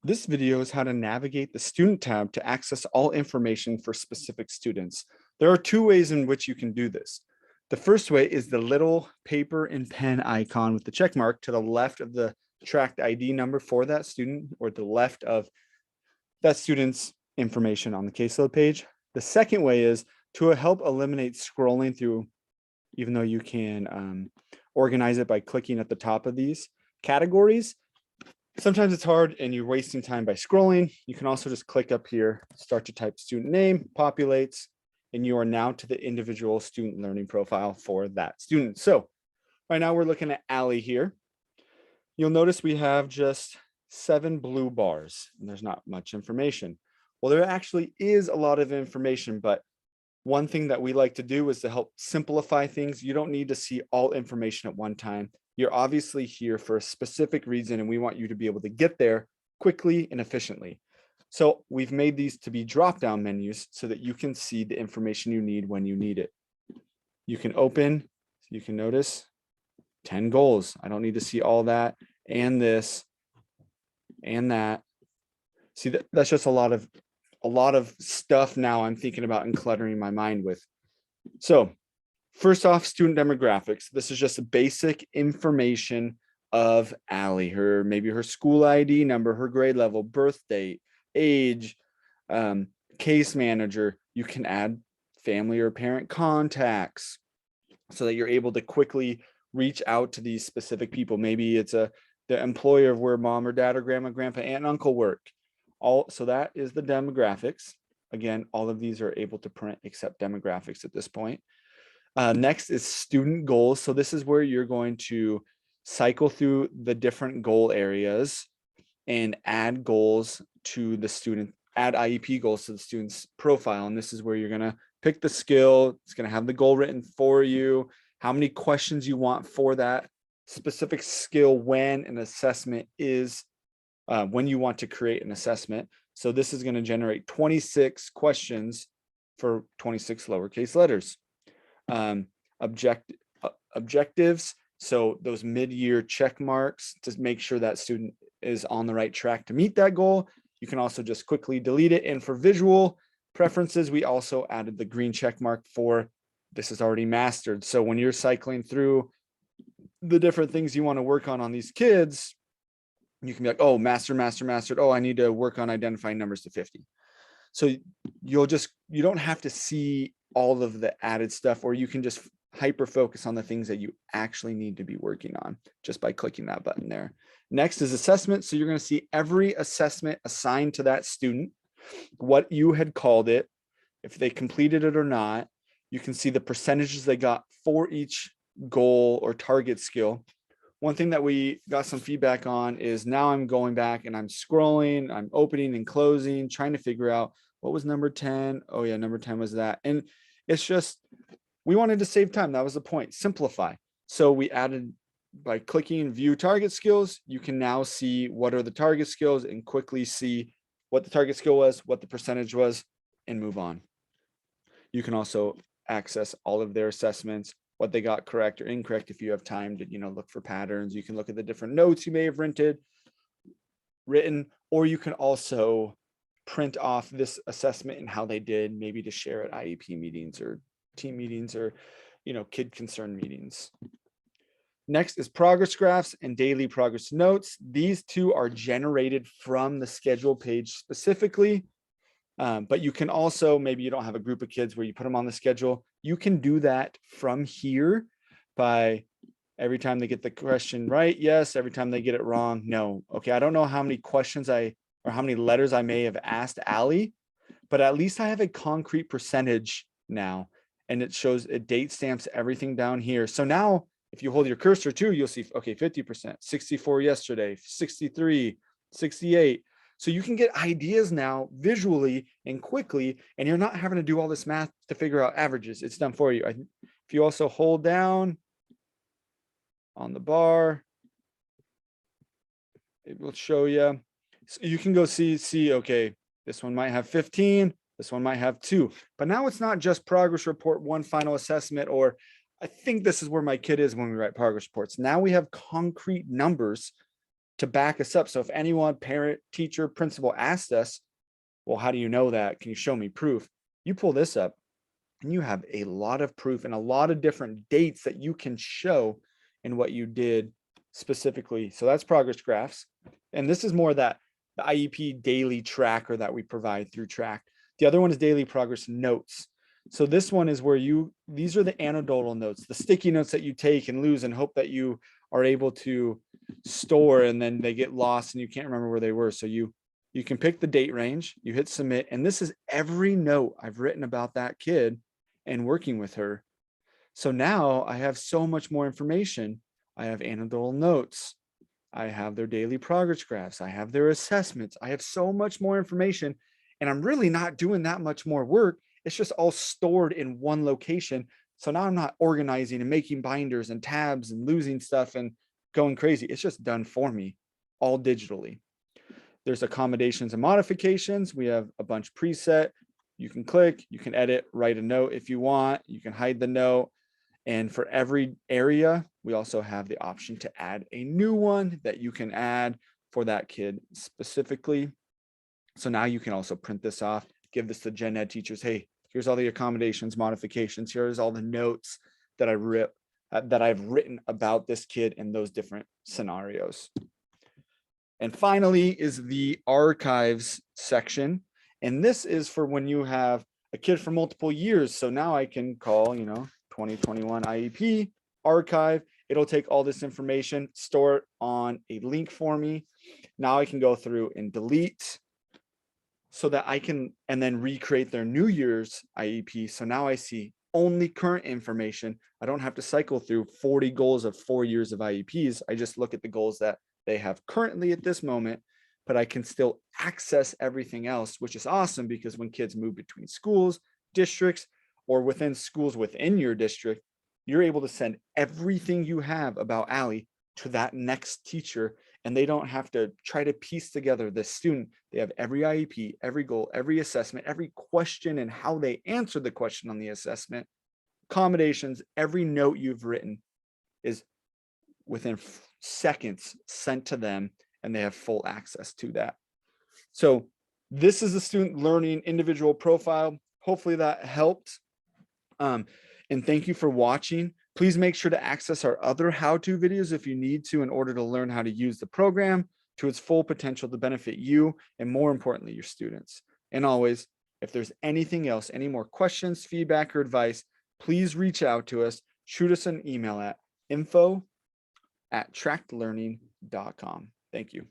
This video is how to navigate the Student tab to access all information for specific students. There are two ways in which you can do this. The first way is the little paper and pen icon with the check mark to the left of the tracked ID number for that student, or the left of that student's information on the caseload page. The second way is to help eliminate scrolling through, even though you can organize it by clicking at the top of these categories. Sometimes it's hard and you're wasting time by scrolling. You can also just click up here, start to type student name, populates, and you are now to the individual student learning profile for that student. So right now we're looking at Allie here. You'll notice we have just 7 blue bars and there's not much information. Well, there actually is a lot of information, but one thing that we like to do is to help simplify things. You don't need to see all information at one time. You're obviously here for a specific reason, and we want you to be able to get there quickly and efficiently. So we've made these to be drop-down menus so that you can see the information you need when you need it. You can open, you can notice 10 goals. I don't need to see all that and this and that. See, that's just a lot of stuff now I'm thinking about and cluttering my mind with. So first off, student demographics. This is just a basic information of Allie, maybe her school ID number, her grade level, birth date, age, case manager. You can add family or parent contacts so that you're able to quickly reach out to these specific people. Maybe it's the employer of where mom or dad or grandma, grandpa, aunt, and uncle work. So that is the demographics. Again, all of these are able to print except demographics at this point. Next is student goals. So this is where you're going to cycle through the different goal areas and add goals to the student, add IEP goals to the student's profile. And this is where you're going to pick the skill. It's going to have the goal written for you, how many questions you want for that specific skill when an assessment is, when you want to create an assessment. So this is going to generate 26 questions for 26 lowercase letters. Objectives. So those mid-year check marks to make sure that student is on the right track to meet that goal. You can also just quickly delete it. And for visual preferences, we also added the green check mark for this is already mastered. So when you're cycling through the different things you want to work on these kids, you can be like, oh, mastered. Oh, I need to work on identifying numbers to 50. So you don't have to see all of the added stuff, or you can just hyper focus on the things that you actually need to be working on just by clicking that button there. Next is assessment. So you're going to see every assessment assigned to that student, what you had called it, if they completed it or not. You can see the percentages they got for each goal or target skill. One thing that we got some feedback on is now I'm going back and I'm scrolling, I'm opening and closing, trying to figure out what was number 10. Oh yeah, number 10 was that. And it's just, we wanted to save time. That was the point, simplify. So we added, by clicking view target skills, you can now see what are the target skills and quickly see what the target skill was, what the percentage was, and move on. You can also access all of their assessments, what they got correct or incorrect. If you have time to, look for patterns, you can look at the different notes you may have written, or you can also print off this assessment and how they did, maybe to share at IEP meetings or team meetings or, kid concern meetings. Next is progress graphs and daily progress notes. These two are generated from the schedule page specifically. But you can also, maybe you don't have a group of kids where you put them on the schedule. You can do that from here by every time they get the question right, yes. Every time they get it wrong, no. Okay, I don't know how many questions or how many letters I may have asked Allie, but at least I have a concrete percentage now. And it shows, it date stamps everything down here. So now if you hold your cursor too, you'll see, okay, 50%, 64 yesterday, 63, 68. So you can get ideas now visually and quickly, and you're not having to do all this math to figure out averages. It's done for you. If you also hold down on the bar, it will show you. So you can go see, okay, this one might have 15, this one might have 2. But now it's not just progress report, one final assessment, or I think this is where my kid is when we write progress reports. Now we have concrete numbers to back us up. So if anyone, parent, teacher, principal asked us, well, how do you know that? Can you show me proof? You pull this up and you have a lot of proof and a lot of different dates that you can show in what you did specifically. So that's progress graphs. And this is more that the IEP daily tracker that we provide through Track. The other one is daily progress notes. So this one is where these are the anecdotal notes, the sticky notes that you take and lose and hope that you are able to store, and then they get lost and you can't remember where they were. So you can pick the date range, you hit submit, and this is every note I've written about that kid and working with her. So now I have so much more information. I have anecdotal notes. I have their daily progress graphs. I have their assessments. I have so much more information, and I'm really not doing that much more work. It's just all stored in one location. So now I'm not organizing and making binders and tabs and losing stuff and going crazy. It's just done for me, all digitally. There's accommodations and modifications. We have a bunch preset. You can click, you can edit, write a note if you want, you can hide the note. And for every area, we also have the option to add a new one that you can add for that kid specifically. So now you can also print this off, give this to gen ed teachers. Hey, here's all the accommodations, modifications. Here's all the notes that I've written about this kid in those different scenarios. And finally is the archives section. And this is for when you have a kid for multiple years. So now I can call, 2021 IEP archive. It'll take all this information, store it on a link for me. Now I can go through and delete so that I can, and then recreate their New Year's IEP. So now I see only current information. I don't have to cycle through 40 goals of 4 years of IEPs. I just look at the goals that they have currently at this moment, but I can still access everything else, which is awesome because when kids move between schools, districts, or within schools within your district, you're able to send everything you have about Allie to that next teacher, and they don't have to try to piece together the student. They have every IEP, every goal, every assessment, every question, and how they answer the question on the assessment, accommodations, every note you've written is within seconds sent to them, and they have full access to that. So this is the student learning individual profile. Hopefully that helped. And thank you for watching. Please make sure to access our other how-to videos if you need to in order to learn how to use the program to its full potential to benefit you and, more importantly, your students. And always, if there's anything else, any more questions, feedback, or advice, please reach out to us. Shoot us an email at info@trackedlearning.com. Thank you.